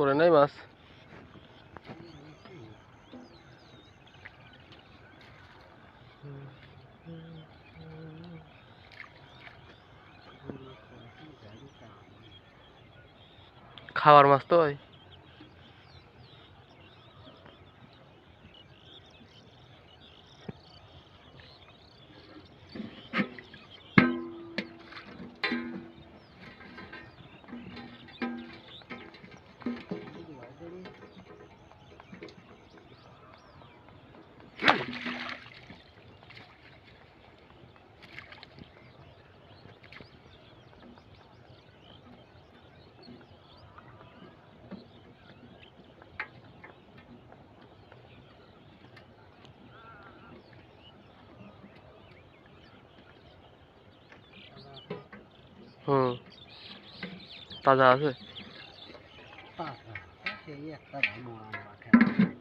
পড়ে নাই মাছ। খাওয়ার মাছ তো ওই তাজা আছে। তাজা, সেই একটা ভাই মরা মরা খেলা।